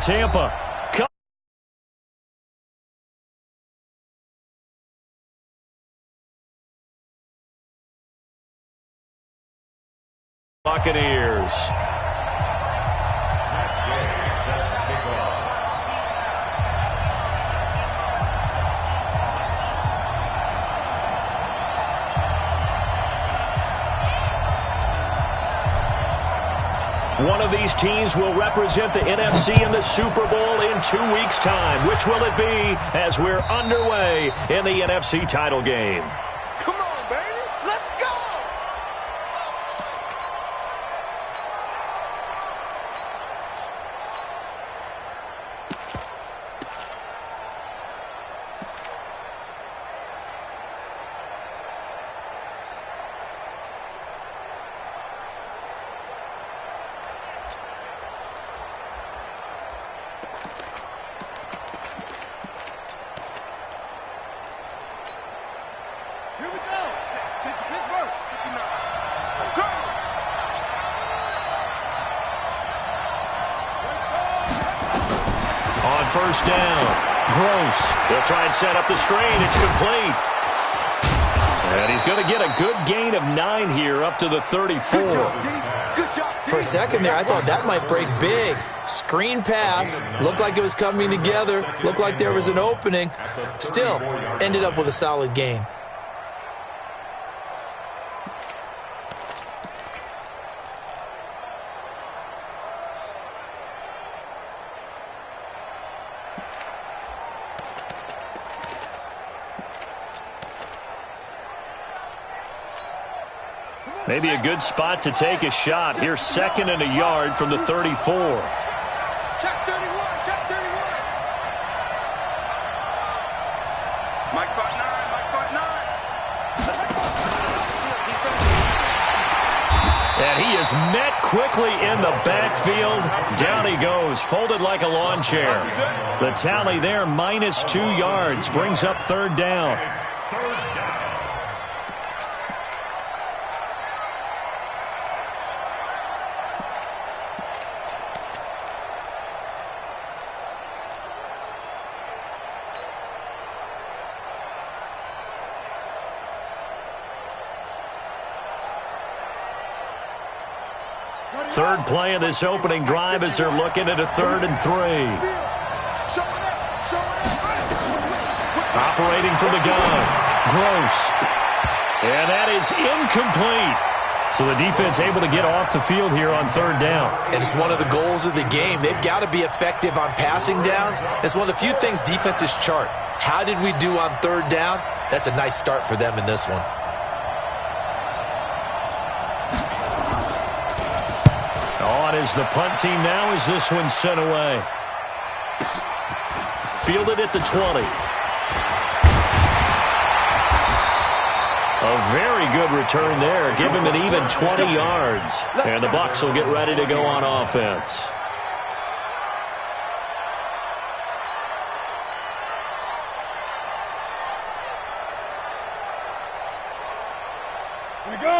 Tampa. Buccaneers. One of these teams will represent the NFC in the Super Bowl in 2 weeks' time. Which will it be as we're underway in the NFC title game? Come on, baby. Let's go! Here we go. Check the Pittsburgh. On first down, Gross. They'll try and set up the screen. It's complete. And he's going to get a good gain of 9 here up to the 34. Good job. For a second there, I thought that might break big. Screen pass. Looked like it was coming together. Looked like there was an opening. Still, ended up with a solid gain. Maybe a good spot to take a shot. Here's 2nd and a yard from the 34. Check 31. Check 31. Mike spot 9. Mike spot 9. And he is met quickly in the backfield. Down he goes, folded like a lawn chair. The tally there, -2 yards, brings up 3rd down. Third play of this opening drive as they're looking at a 3rd and 3. Operating from the gun. Gross. And that is incomplete. So the defense able to get off the field here on 3rd down. And it's one of the goals of the game. They've got to be effective on passing downs. It's one of the few things defenses chart. How did we do on 3rd down? That's a nice start for them in this one. As the punt team now as this one sent away. Fielded at the 20. A very good return there. Give him an even 20 yards. And the Bucs will get ready to go on offense.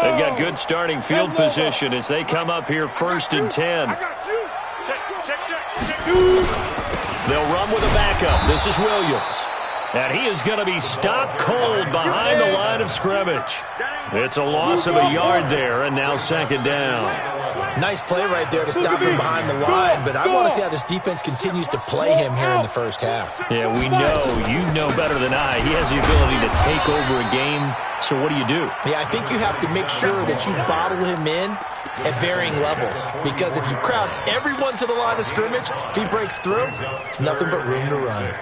They've got good starting field position as they come up here 1st and 10. They'll run with a backup. This is Williams. And he is going to be stopped cold behind the line of scrimmage. It's a loss of a yard there, and now 2nd down. Nice play right there to stop him behind the line, but I want to see how this defense continues to play him here in the first half. Yeah, we know. You know better than I. He has the ability to take over a game. So what do? Yeah, I think you have to make sure that you bottle him in at varying levels. Because if you crowd everyone to the line of scrimmage, if he breaks through, it's nothing but room to run.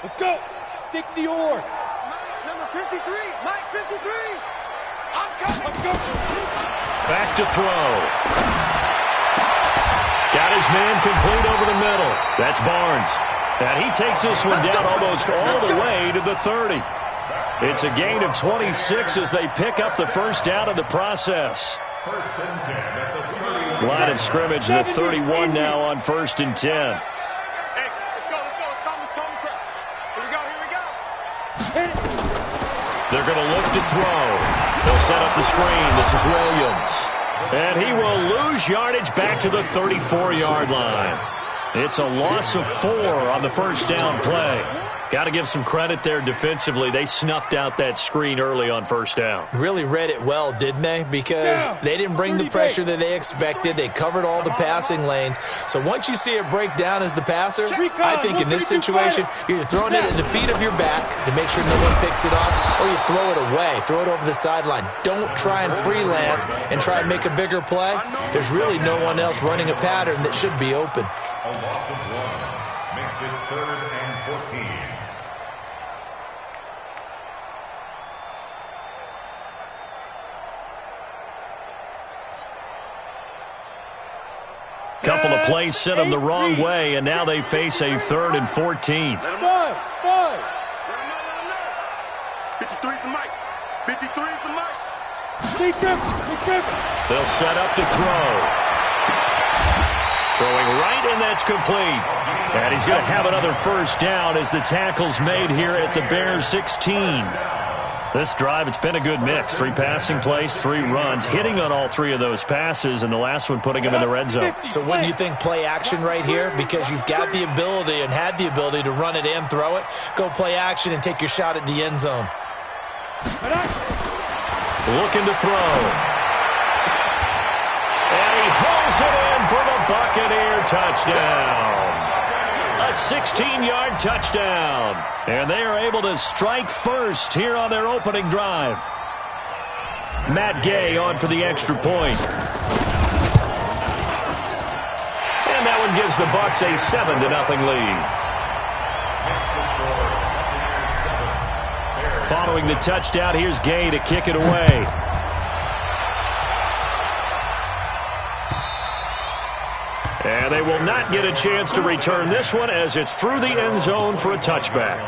Let's go. 60 or. Number 53. Mike 53. I'm coming. Let's go. Back to throw. Got his man complete over the middle. That's Barnes. And he takes this one down almost all the way to the 30. It's a gain of 26 as they pick up the first down in the process. Line of scrimmage, the 31 now on 1st and 10. They're going to look to throw. They'll set up the screen. This is Williams. And he will lose yardage back to the 34-yard line. It's a loss of 4 on the first down play. Got to give some credit there defensively. They snuffed out that screen early on first down. Really read it well, didn't they? Because they didn't bring the pressure that they expected. They covered all the passing lanes. So once you see it break down as the passer, I think in this situation, you're either throwing it at the feet of your back to make sure no one picks it up, or you throw it away, throw it over the sideline. Don't try and freelance and try and make a bigger play. There's really no one else running a pattern that should be open. A loss of 1 makes it 3rd and 14. Couple of plays sent them the wrong way, and now they face a 3rd and 14. Let him know. Five. Let him know. 53 is the mic. 53 is the mic. Defense. They'll set up to throw. Throwing right, and that's complete. And he's going to have another first down as the tackle's made here at the Bears 16. This drive, it's been a good mix. 3 passing plays, 3 runs, hitting on all 3 of those passes, and the last one putting him in the red zone. So wouldn't you think play action right here? Because you've got the ability and had the ability to run it and throw it. Go play action and take your shot at the end zone. Looking to throw. And he hauls it in for the Buccaneer touchdown. A 16-yard touchdown. And they are able to strike first here on their opening drive. Matt Gay on for the extra point. And that one gives the Bucs a 7-0 lead. Following the touchdown, here's Gay to kick it away. And they will not get a chance to return this one as it's through the end zone for a touchback.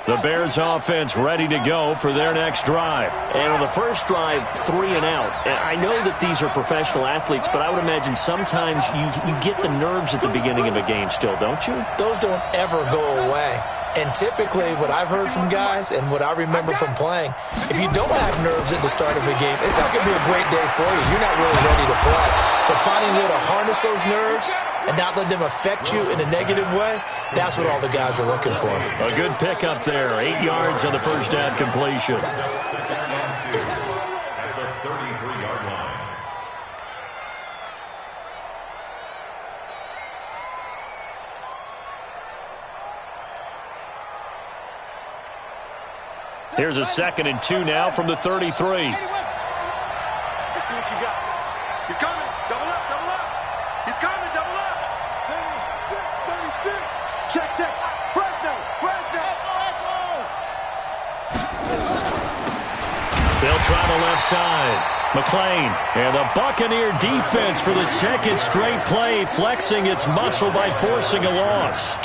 The Bears offense ready to go for their next drive. And on the first drive, 3 and out. And I know that these are professional athletes, but I would imagine sometimes you get the nerves at the beginning of a game still, don't you? Those don't ever go away. And typically, what I've heard from guys and what I remember from playing, if you don't have nerves at the start of a game, it's not going to be a great day for you. You're not really ready to play. So finding a way to harness those nerves and not let them affect you in a negative way, that's what all the guys are looking for. A good pickup there. 8 yards on the first down completion. At the 33-yard line. Here's a 2nd and 2 now from the 33. Let's see what you got. He's coming. Double up, double up. He's coming, double up. 36. Check. Fresno. They'll try the left side. McLean and the Buccaneer defense for the 2nd straight play, flexing its muscle by forcing a loss.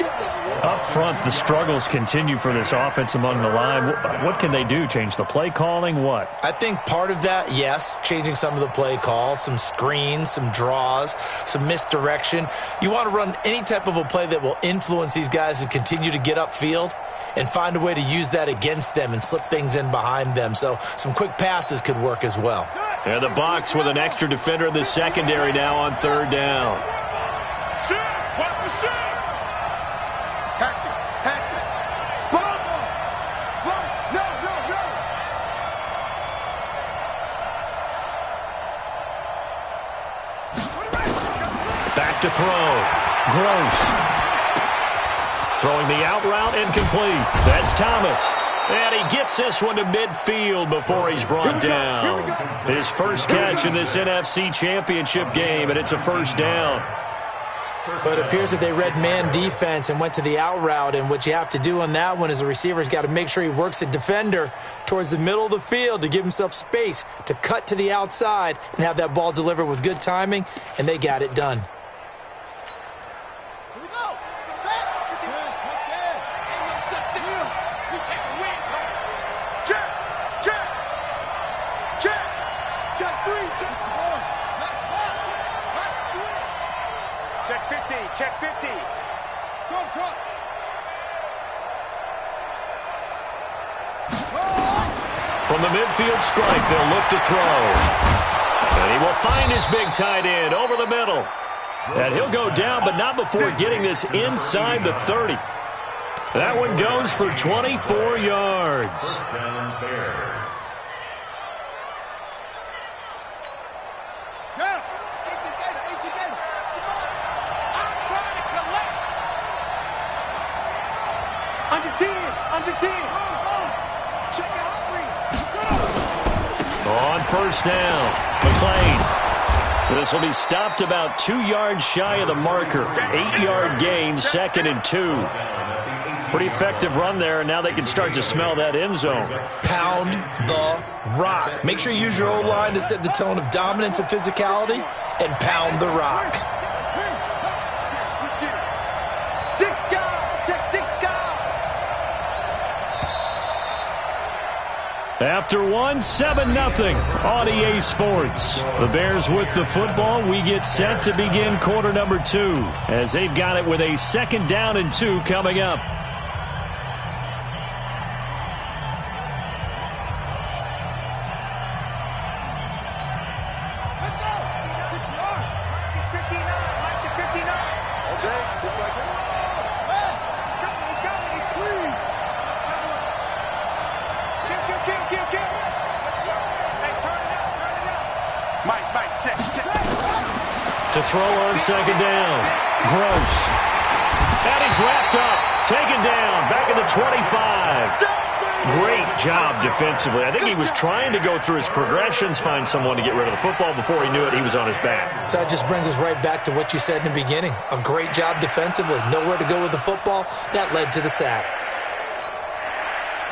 Up front, the struggles continue for this offense among the line. What can they do? Change the play calling? What? I think part of that, yes, changing some of the play calls, some screens, some draws, some misdirection. You want to run any type of a play that will influence these guys to continue to get upfield and find a way to use that against them and slip things in behind them. So some quick passes could work as well. And the Bucs with an extra defender in the secondary now on 3rd down. Watch the shot. Hatchet. Spot. No. Back to throw. Gross. Throwing the out route incomplete. That's Thomas. And he gets this one to midfield before he's brought down. His first catch in this NFC Championship game, and it's a first down. But it appears that they read man defense and went to the out route, and what you have to do on that one is the receiver's got to make sure he works the defender towards the middle of the field to give himself space to cut to the outside and have that ball delivered with good timing, and they got it done. From the midfield stripe, they'll look to throw. And he will find his big tight end over the middle. And he'll go down, but not before getting this inside the 30. That one goes for 24 yards. Under 10. Check it out. On first down, McLean. This will be stopped about 2 yards shy of the marker. 8-yard gain, 2nd and 2. Pretty effective run there, and now they can start to smell that end zone. Pound the rock. Make sure you use your O-line to set the tone of dominance and physicality, and pound the rock. After one, 7-0 on EA Sports. The Bears with the football. We get set to begin quarter number 2 as they've got it with a 2nd down and 2 coming up. To throw on 2nd down. Gross. And he's wrapped up. Taken down. Back at the 25. Great job defensively. I think he was trying to go through his progressions, find someone to get rid of the football. Before he knew it, he was on his back. So that just brings us right back to what you said in the beginning. A great job defensively. Nowhere to go with the football. That led to the sack.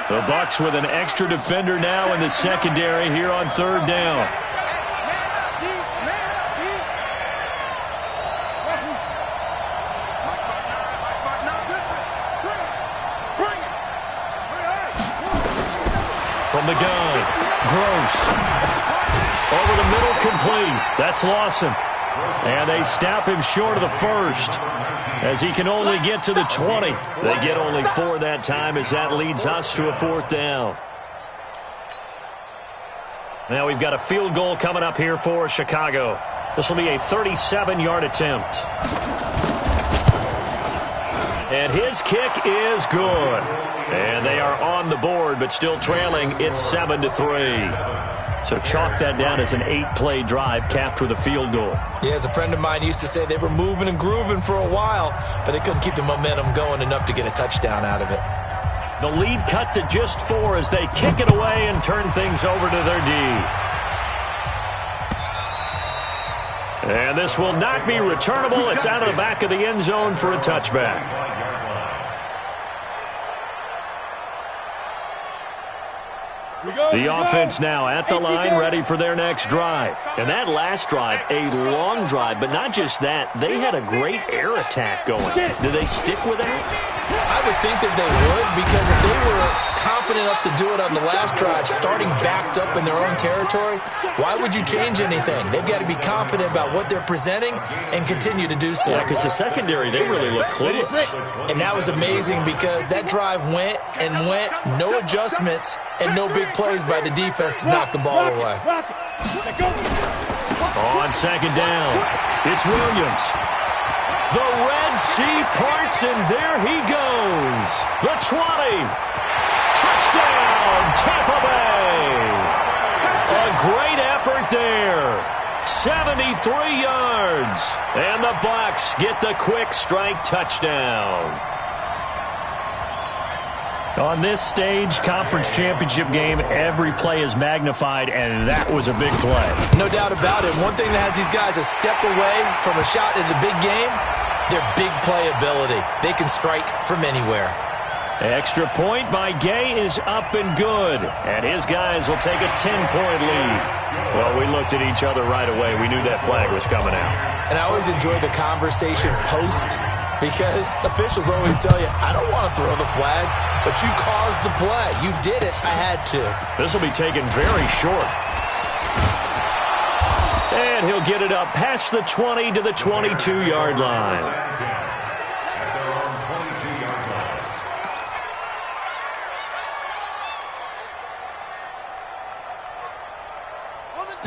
The Bucs with an extra defender now in the secondary here on 3rd down. From the gun, Gross. Over the middle, complete. That's Lawson. And they stop him short of the 1st as he can only get to the 20. They get only 4 that time as that leads us to a 4th down. Now we've got a field goal coming up here for Chicago. This will be a 37-yard attempt. And his kick is good. And they are on the board, but still trailing. It's 7-3. So chalk that down as an 8-play drive capped with a field goal. Yeah, as a friend of mine used to say, they were moving and grooving for a while, but they couldn't keep the momentum going enough to get a touchdown out of it. The lead cut to just 4 as they kick it away and turn things over to their D. And this will not be returnable. It's out of the back of the end zone for a touchback. The offense now at the line, ready for their next drive. And that last drive, a long drive, but not just that. They had a great air attack going. Do they stick with that? I would think that they would, because if they were confident enough to do it on the last drive, starting backed up in their own territory, why would you change anything? They've got to be confident about what they're presenting and continue to do so. Yeah, because the secondary, they really look clueless. And that was amazing because that drive went and went, no adjustments and no big plays by the defense to knock the ball away. On 2nd down, it's Williams. The Red Sea parts, and there he goes. The 20. Touchdown, Tampa Bay. A great effort there. 73 yards. And the Bucs get the quick strike touchdown. On this stage, conference championship game, every play is magnified, and that was a big play. No doubt about it. One thing that has these guys a step away from a shot in the big game, their big play ability. They can strike from anywhere. Extra point by Gay is up and good, and his guys will take a 10-point lead. Well, we looked at each other right away. We knew that flag was coming out. And I always enjoy the conversation post, because officials always tell you, I don't want to throw the flag, but you caused the play. You did it. I had to. This will be taken very short. And he'll get it up past the 20 to the 22-yard line.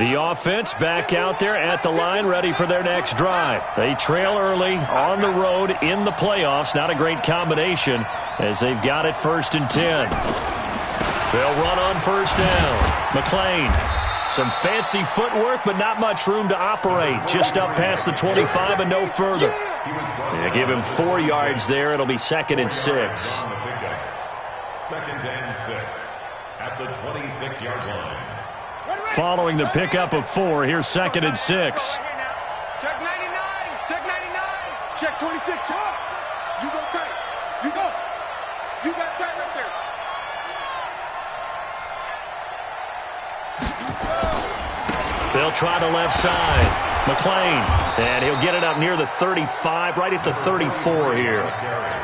The offense back out there at the line, ready for their next drive. They trail early on the road in the playoffs. Not a great combination as they've got it 1st and 10. They'll run on 1st down. McLean, some fancy footwork, but not much room to operate. Just up past the 25 and no further. They give him 4 yards there. It'll be 2nd and 6. 2nd and 6 at the 26-yard line. Following the pickup of 4, here's 2nd and 6. Check 99. Check 99. Check 26. Check. You go tight. You go. You got tight right there. They'll try the left side. McLean, and he'll get it up near the 35, right at the 34 here.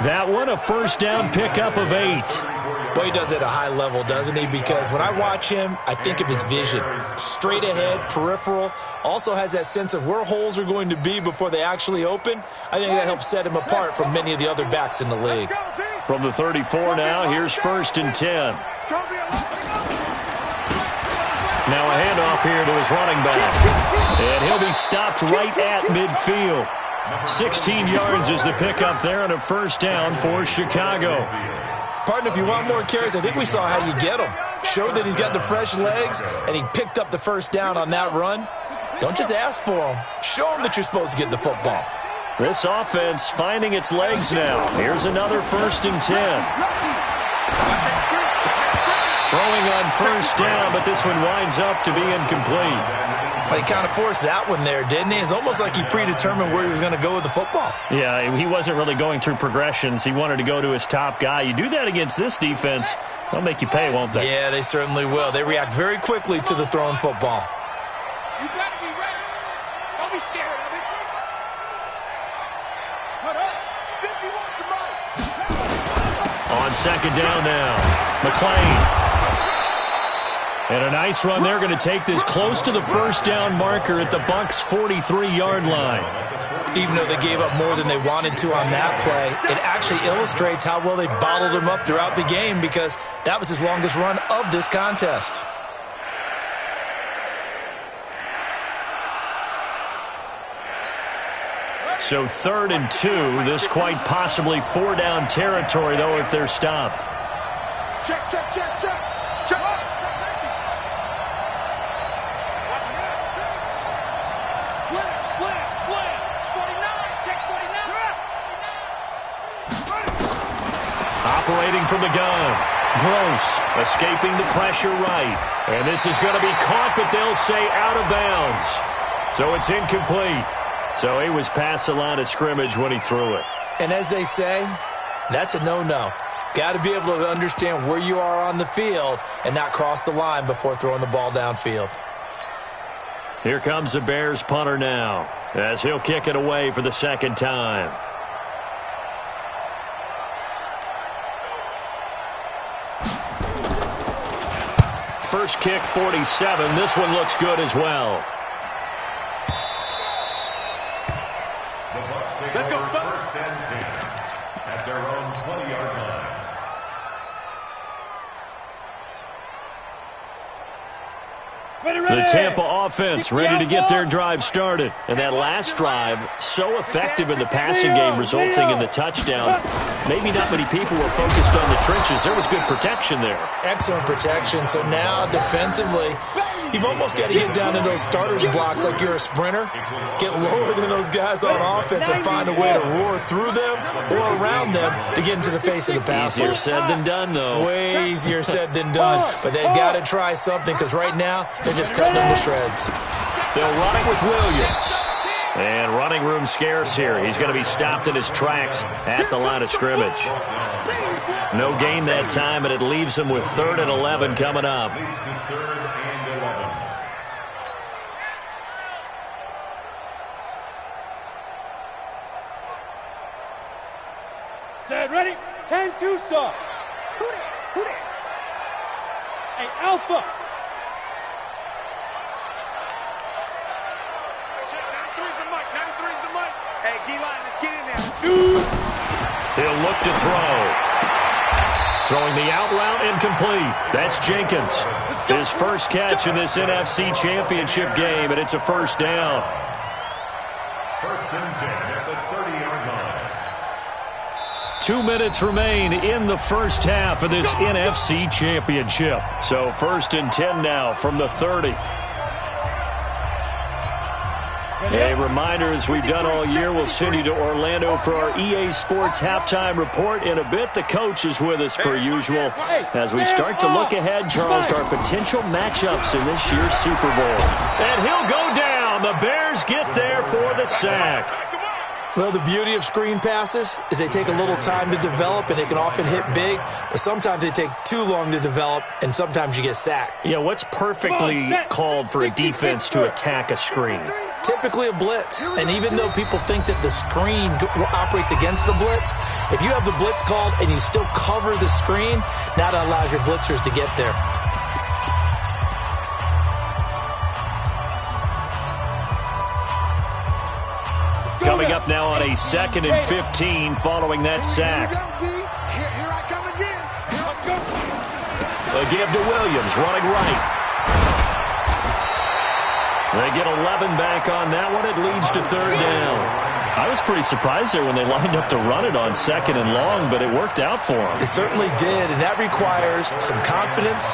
That one, a 1st down pickup of 8. Boy, he does it at a high level, doesn't he? Because when I watch him, I think of his vision. Straight ahead, peripheral. Also has that sense of where holes are going to be before they actually open. I think that helps set him apart from many of the other backs in the league. From the 34 now, here's 1st and 10. Now a handoff here to his running back. And he'll be stopped right at midfield. 16 yards is the pickup there and a 1st down for Chicago. Partner, if you want more carries, I think we saw how you get them. Showed that he's got the fresh legs, and he picked up the 1st down on that run. Don't just ask for them. Show them that you're supposed to get the football. This offense finding its legs now. Here's another 1st and 10. Throwing on 1st down, but this one winds up to be incomplete. Well, he kind of forced that one there, didn't he? It's almost like he predetermined where he was going to go with the football. Yeah, he wasn't really going through progressions. He wanted to go to his top guy. You do that against this defense, they'll make you pay, won't they? Yeah, they certainly will. They react very quickly to the thrown football. You got to be ready. Don't be scared of it. Hold up. 51 to On 2nd down now, McLean. And a nice run there, going to take this close to the 1st down marker at the Bucs' 43-yard line. Even though they gave up more than they wanted to on that play, it actually illustrates how well they bottled him up throughout the game because that was his longest run of this contest. So 3rd and 2, this quite possibly 4-down territory, though, if they're stopped. Check, check, check, check. Check up. Slam. 49. Check 49. Operating from the gun. Gross escaping the pressure right. And this is going to be caught, but they'll say out of bounds. So it's incomplete. So he was past the line of scrimmage when he threw it. And as they say, that's a no-no. Got to be able to understand where you are on the field and not cross the line before throwing the ball downfield. Here comes the Bears punter now as he'll kick it away for the 2nd time. First kick, 47. This one looks good as well. Let's go, 1st and 10 at their own 20-yard line. The Tampa offense ready to get their drive started. And that last drive, so effective in the passing game, resulting in the touchdown. Maybe not many people were focused on the trenches. There was good protection there. Excellent protection. So now defensively, you've almost got to get down in those starters blocks like you're a sprinter. Get lower than those guys on offense and find a way to roar through them or around them to get into the face of the passer. Easier said than done, though. Way easier said than done. But they've got to try something because right now they're just cutting them to shreds. They'll run it with Williams. And running room scarce here. He's going to be stopped in his tracks at the line of scrimmage. No gain that time, and it leaves him with 3rd and 11 coming up. Set, ready? 10-2, sir. Who that? Hey, Alpha. Check 93's the mic. 93's the mic. Hey, D-line, let's get in there. He'll look to throw. Throwing the out route incomplete. That's Jenkins. His first catch in this NFC Championship game, and it's a first down. First and 10 at the 30-yard line. 2 minutes remain in the first half of this NFC Championship. So first and 10 now from the 30. A reminder, as we've done all year, we'll send you to Orlando for our EA Sports halftime report. In a bit, the coach is with us per usual as we start to look ahead, Charles, to our potential matchups in this year's Super Bowl. And he'll go down. The Bears get there for the sack. Well, the beauty of screen passes is they take a little time to develop, and they can often hit big, but sometimes they take too long to develop, and sometimes you get sacked. Yeah, what's perfectly called for a defense to attack a screen? Typically a blitz, and even though people think that the screen operates against the blitz, if you have the blitz called and you still cover the screen, now that allows your blitzers to get there. Coming up now on a 2nd and 15 following that sack. Here I come again. A give to Williams, running right. They get 11 back on that one. It leads to third down. I was pretty surprised there when they lined up to run it on 2nd and long, but it worked out for them. It certainly did, and that requires some confidence,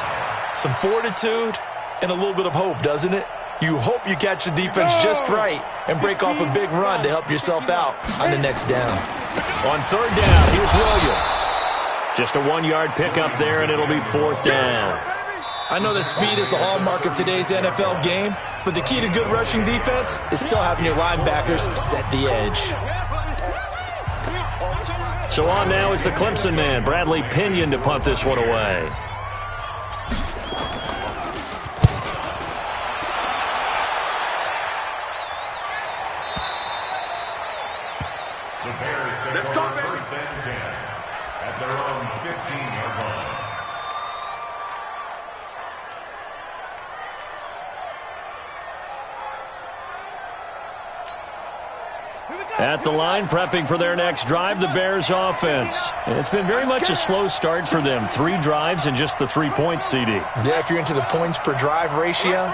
some fortitude, and a little bit of hope, doesn't it? You hope you catch the defense just right and break off a big run to help yourself out on the next down. On third down, here's Williams. Just a 1-yard pickup there, and it'll be fourth down. I know that speed is the hallmark of today's NFL game, but the key to good rushing defense is still having your linebackers set the edge. So on now is the Clemson man, Bradley Pinion, to punt this one away. The Bears take over first and 10 at their own 15-yard line. At the line, prepping for their next drive, the Bears offense. And it's been very much a slow start for them. 3 drives and just the 3 points, CD. Yeah, if you're into the points per drive ratio,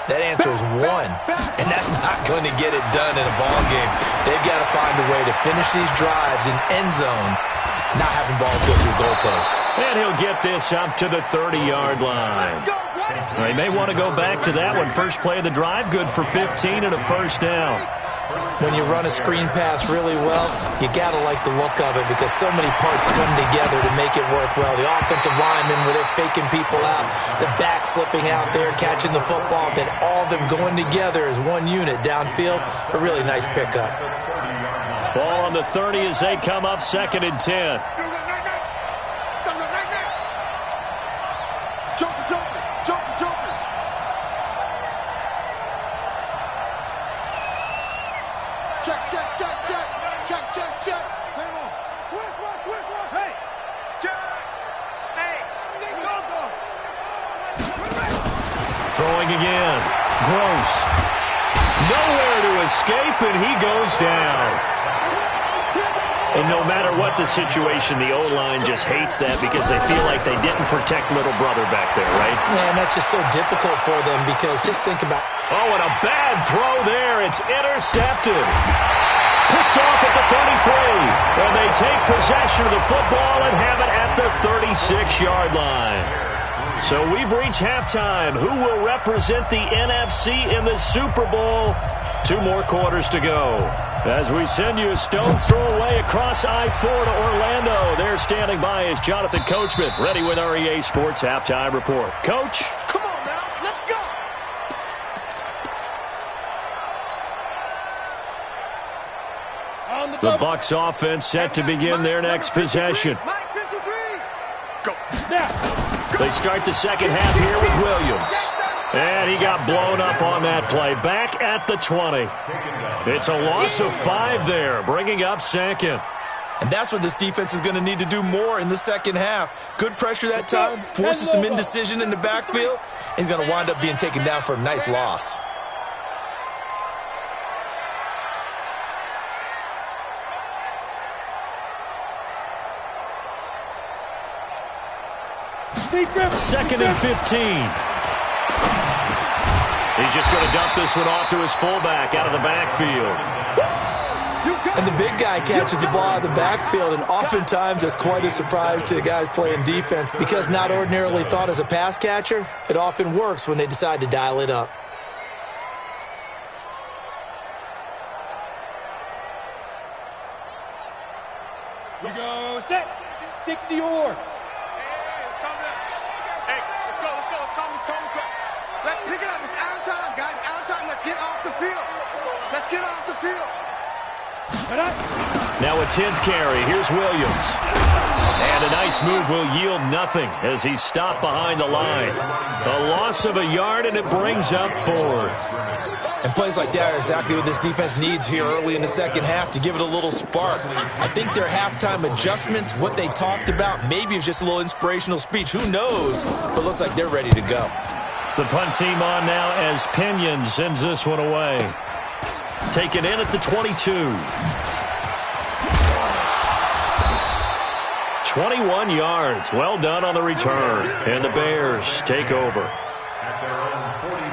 that answer is 1. And that's not going to get it done in a ball game. They've got to find a way to finish these drives in end zones, not having balls go through goalposts. And he'll get this up to the 30-yard line. They may want to go back to that one. First play of the drive, good for 15 and a first down. When you run a screen pass really well, you got to like the look of it because so many parts come together to make it work well. The offensive linemen, where they're faking people out, the back slipping out there, catching the football, then all of them going together as one unit downfield. A really nice pickup. Ball on the 30 as they come up 2nd and 10. Throwing again. Gross. Nowhere to escape, and he goes down. And no matter what the situation, the O-line just hates that because they feel like they didn't protect little brother back there, right? Man, that's just so difficult for them because just think about... Oh, and a bad throw there. It's intercepted. Picked off at the 33. And they take possession of the football and have it at the 36-yard line. So we've reached halftime. Who will represent the NFC in the Super Bowl? 2 more quarters to go. As we send you a stone's throw away across I-4 to Orlando. There standing by is Jonathan Coachman, ready with our EA Sports halftime report. Coach? Come on now, let's go. The Bucs offense set to begin their next possession. Go. They start the second half here with Williams. And he got blown up on that play. Back at the 20. It's a loss of 5 there, bringing up 2nd. And that's what this defense is going to need to do more in the second half. Good pressure that time, forces some indecision in the backfield. He's going to wind up being taken down for a nice loss. Second and 15. He's just going to dump this one off to his fullback out of the backfield. And the big guy catches the ball out of the backfield, and oftentimes that's quite a surprise to the guys playing defense because not ordinarily thought as a pass catcher, it often works when they decide to dial it up. We go set. 60 or. Hey, let's go. Let's pick it up. It's out of time, guys. Out of time. Let's get off the field. Let's get off the field. Now a 10th carry. Here's Williams. And a nice move will yield nothing as he's stopped behind the line. A loss of a yard, and it brings up 4th. And plays like that are exactly what this defense needs here early in the second half to give it a little spark. I think their halftime adjustment, what they talked about, maybe it's just a little inspirational speech. Who knows? But looks like they're ready to go. The punt team on now as Pinion sends this one away. Taken in at the 22. 21 yards. Well done on the return. And the Bears take over. At their own